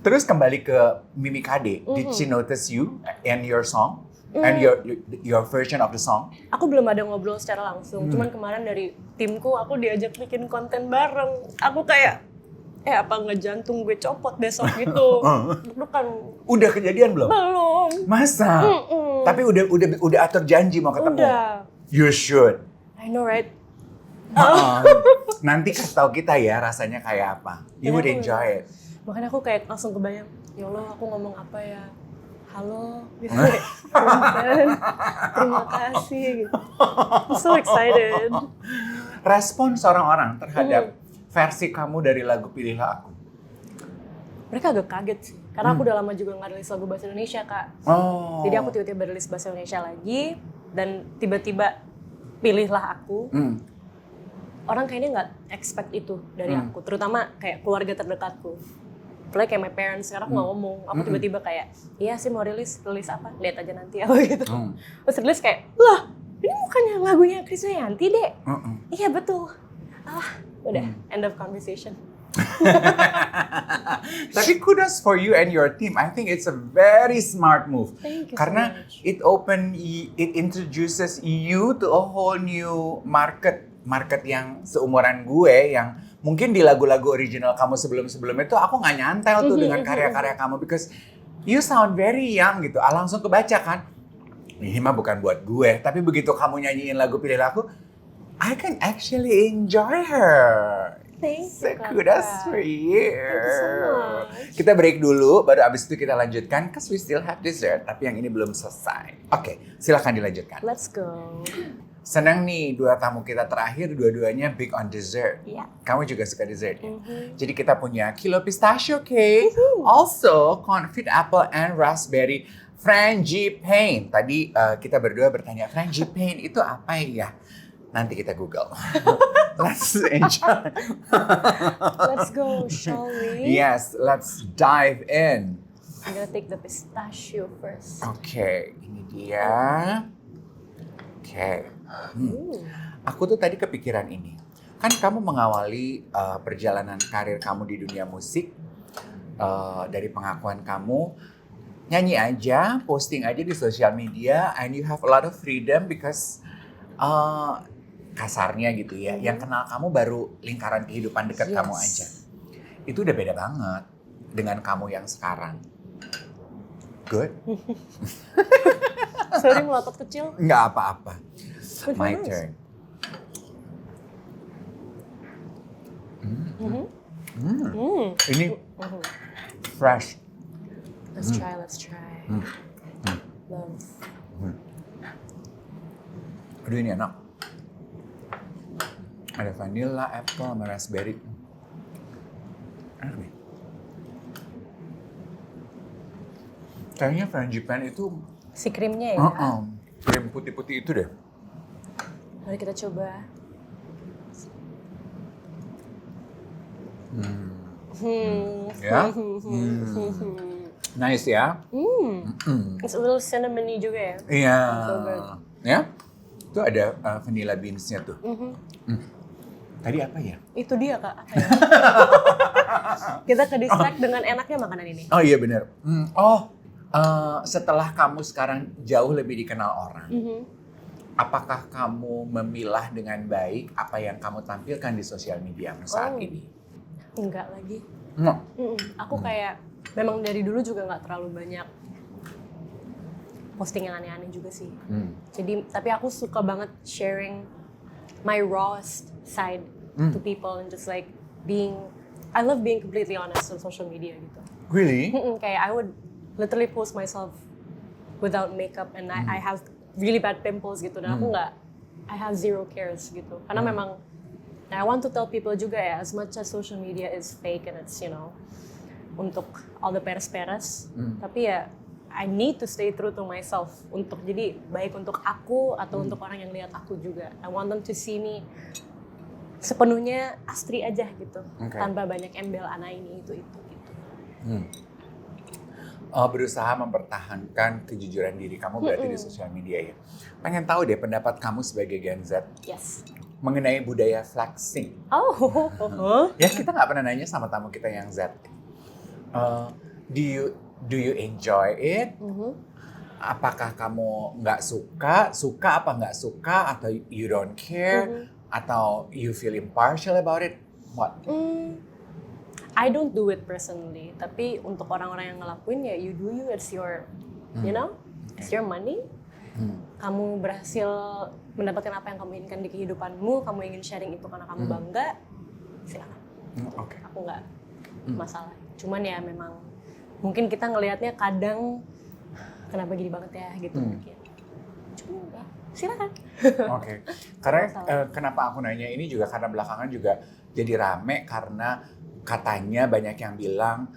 Terus kembali ke Mimi Kade. Did she notice you and your song? And your version of the song? Aku belum ada ngobrol secara langsung. Cuman kemarin dari timku aku diajak bikin konten bareng. Aku kayak apa nggak jantung gue copot besok gitu. Deg-degan. Udah kejadian belum? Belum. Masa? Tapi udah atur janji mau ketemu. Udah. You should. I know right. Nanti kasih tahu kita ya rasanya kayak apa. You would enjoy it. Makanya aku kayak langsung kebayang, ya Allah aku ngomong apa ya? Halo, gitu. Terima kasih gitu. I'm so excited. Respon seorang orang terhadap versi kamu dari lagu Pilihlah Aku. Mereka agak kaget sih, karena aku udah lama juga nggak rilis lagu bahasa Indonesia Kak. Jadi aku tiba-tiba rilis bahasa Indonesia lagi, dan tiba-tiba Pilihlah Aku. Orang kayaknya nggak expect itu dari aku, terutama kayak keluarga terdekatku. Apalagi kayak my parents, sekarang aku nggak ngomong. Aku tiba-tiba kayak, iya sih mau rilis apa? Lihat aja nanti apa gitu. Terus rilis kayak, lah ini bukannya lagunya Krisdayanti deh? Iya betul. Udah, end of conversation. Tapi kudos for you and your team. I think it's a very smart move. Thank you Karena so much. it introduces you to a whole new market yang seumuran gue, yang mungkin di lagu-lagu original kamu sebelum-sebelumnya itu aku nggak nyantel tuh dengan karya-karya kamu, because you sound very young gitu. Langsung kebaca kan, ini mah bukan buat gue. Tapi begitu kamu nyanyiin lagu Pilihlah Aku, I can actually enjoy her. Thank you, Kudos for you. Thank you so much. Kita break dulu, baru abis itu kita lanjutkan. Cause we still have dessert, tapi yang ini belum selesai. Oke, silakan dilanjutkan. Let's go. Senang nih, dua tamu kita terakhir, dua-duanya big on dessert. Iya. Kamu juga suka dessert ya? Jadi kita punya kilo pistachio cake, also confit apple and raspberry frangipane. Tadi kita berdua bertanya, frangipane itu apa ya? Nanti kita Google. Let's enjoy. Let's go, shall we? Yes, let's dive in. I'm gonna take the pistachio first. Oke, ini dia. Oke. Aku tuh tadi kepikiran ini. Kan kamu mengawali perjalanan karir kamu di dunia musik dari pengakuan kamu nyanyi aja, posting aja di sosial media, and you have a lot of freedom because kasarnya gitu ya, yang kenal kamu baru lingkaran kehidupan dekat kamu aja. Itu udah beda banget dengan kamu yang sekarang. Good? Sorry, melotot kecil. Nggak apa-apa. My turn. Ini fresh. Let's try. Love. Aduh, ini enak. Ada vanilla, apple, sama raspberry. Enak nih. Kayaknya frangipane itu Si krimnya ya. krim putih-putih itu deh. Mari kita coba. Ya? Nice ya? It's a little cinnamony juga ya. Iya. So good. Ya? Itu ada vanilla beans-nya tuh. Tadi apa ya? Itu dia Kak, apa ya? Kita ke distract dengan enaknya makanan ini. Oh iya benar. Setelah kamu sekarang jauh lebih dikenal orang, apakah kamu memilah dengan baik apa yang kamu tampilkan di sosial media saat ini? Enggak lagi. No. Aku kayak memang dari dulu juga nggak terlalu banyak posting yang aneh-aneh juga sih. Jadi tapi aku suka banget sharing my rawest side to people and just like I love being completely honest on social media gitu. Really? Kayak I would literally post myself without makeup and I have really bad pimples gitu dan aku nggak, I have zero cares gitu. Karena memang I want to tell people juga ya, as much as social media is fake and it's untuk all the peres-peres, tapi ya I need to stay true to myself untuk jadi baik untuk aku atau untuk orang yang lihat aku juga. I want them to see me sepenuhnya Astri aja gitu, tanpa banyak embel ana ini itu gitu. Berusaha mempertahankan kejujuran diri kamu berarti di sosial media ya. Pengen tahu deh pendapat kamu sebagai Gen Z. Yes. Mengenai budaya flexing. Ya kita nggak pernah nanya sama tamu kita yang Z. Do you enjoy it? Apakah kamu nggak suka apa nggak suka, atau you don't care, atau you feel impartial about it? What? I don't do it personally, tapi untuk orang-orang yang ngelakuin ya you do you, it's your, it's your money. Kamu berhasil mendapatkan apa yang kamu inginkan di kehidupanmu, kamu ingin sharing itu karena kamu bangga, silakan. Aku nggak masalah. Cuman ya memang mungkin kita ngelihatnya kadang kenapa gini banget ya gitu mungkin. Cuma ya silakan. Karena kenapa aku nanya ini juga karena belakangan juga jadi rame karena katanya banyak yang bilang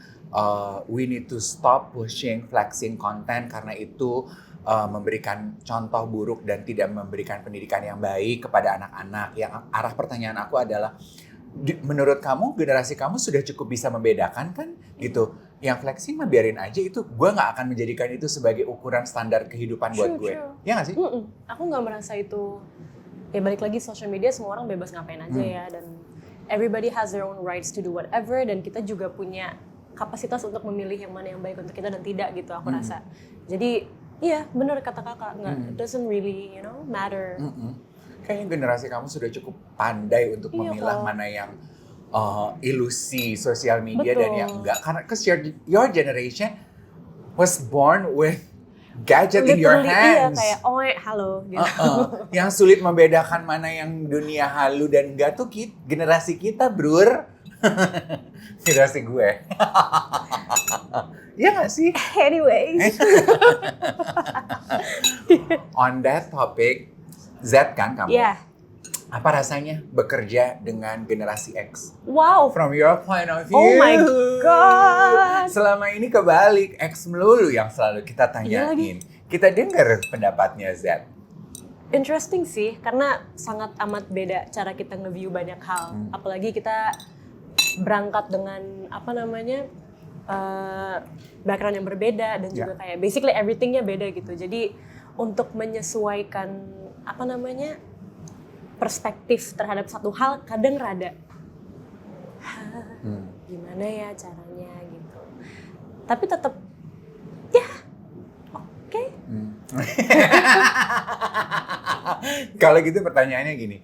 we need to stop pushing flexing content karena itu memberikan contoh buruk dan tidak memberikan pendidikan yang baik kepada anak-anak. Yang arah pertanyaan aku adalah, menurut kamu, generasi kamu sudah cukup bisa membedakan kan gitu? Yang flexing mah biarin aja, itu gue nggak akan menjadikan itu sebagai ukuran standar kehidupan buat gue. Ya nggak sih? Aku nggak merasa itu, ya balik lagi social media semua orang bebas ngapain aja ya, dan everybody has their own rights to do whatever, dan kita juga punya kapasitas untuk memilih yang mana yang baik untuk kita dan tidak gitu aku rasa. Jadi iya benar kata kakak, it doesn't really matter. Kayaknya generasi kamu sudah cukup pandai untuk memilah mana yang ilusi sosial media dan yang enggak. Karena your generation was born with gadget in your literally iya hands. kayak halo gitu. Yang sulit membedakan mana yang dunia halu dan enggak tuh generasi kita, brur. Generasi gue. Iya gak sih? Anyways. On that topic, Z kan kamu? Yeah. Apa rasanya bekerja dengan generasi X? Wow. From your point of view. Oh my God. Selama ini kebalik, X melulu yang selalu kita Iya tanyain. Kita dengar pendapatnya Z. Interesting sih, karena sangat amat beda cara kita nge-view banyak hal. Apalagi kita berangkat dengan background yang berbeda dan juga kayak basically everythingnya beda gitu. Jadi untuk menyesuaikan perspektif terhadap satu hal kadang rada gimana ya caranya gitu. Tapi tetap ya oke. Kalau gitu pertanyaannya gini.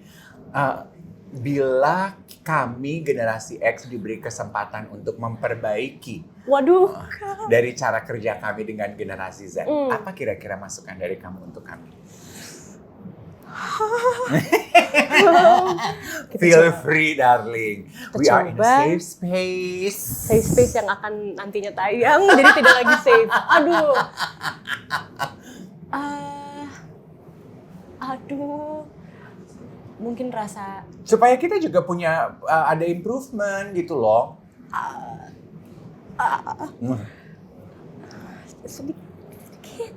Bila kami generasi X diberi kesempatan untuk memperbaiki dari cara kerja kami dengan generasi Z, apa kira-kira masukan dari kamu untuk kami? Feel free, darling. We are in a safe space. Safe space yang akan nantinya tayang, jadi tidak lagi safe. Aduh. Mungkin rasa supaya kita juga punya ada improvement gitu loh. Sedikit.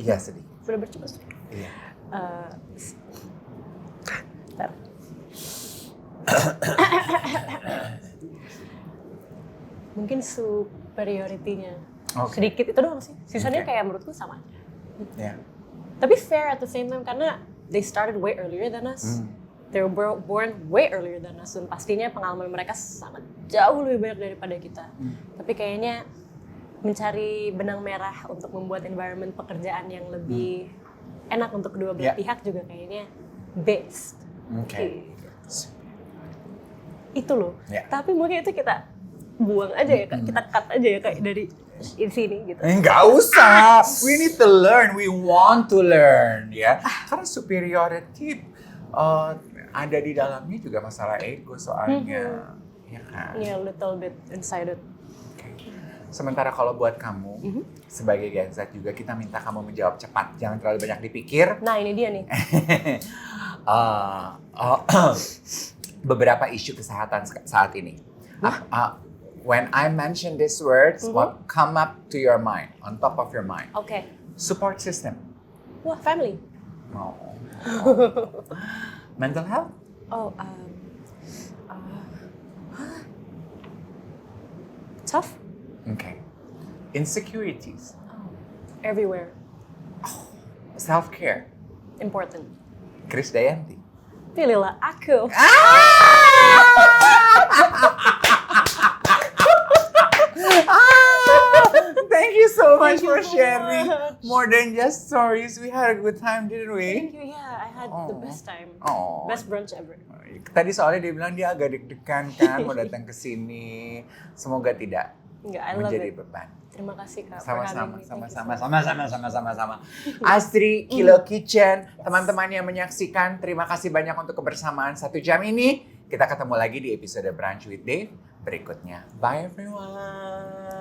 Iya, sedikit. Sudah bercoba sedikit. Iya. Bentar. Mungkin superiority-nya sedikit itu doang sih. Sisanya kayak menurutku sama aja. Yeah. Tapi fair at the same time karena they started way earlier than us. They were born way earlier than us. Dan pastinya pengalaman mereka sangat jauh lebih banyak daripada kita. Tapi kayaknya mencari benang merah untuk membuat environment pekerjaan yang lebih enak untuk kedua belah pihak juga kayaknya best. Okay. Itu loh. Yeah. Tapi mungkin itu kita buang aja ya Kak. Kita cut aja ya Kak dari sini gitu. Enggak usah. We need to learn. We want to learn, ya. Karena superiority ada di dalamnya juga masalah ego soalnya, ya kan? Yeah, little bit inside it. Okay. Sementara kalau buat kamu sebagai Gen Z juga kita minta kamu menjawab cepat, jangan terlalu banyak dipikir. Nah ini dia nih. Beberapa isu kesehatan saat ini. When I mention these words, what come up to your mind, on top of your mind? Okay. Support system. Wah, family. Oh. Mental health. Tough. Okay. Insecurities. Everywhere. Self-care. Important. Krisdayanti. Pilihlah aku. Thank you so much Thank you for so sharing. much. More than just stories. We had a good time, didn't Thank we? you. Yeah, I had the best time. Oh. Best brunch ever. Tadi soalnya dia bilang dia agak deg-degan kan mau datang ke sini. Semoga tidak Enggak, I love menjadi it. beban. Terima kasih Kak. for having Sama-sama, me. Thank you so sama-sama. Astri, Kilo Kitchen, teman-teman yang menyaksikan, terima kasih banyak untuk kebersamaan 1 jam ini. Kita ketemu lagi di episode Brunch with Dave berikutnya. Bye everyone.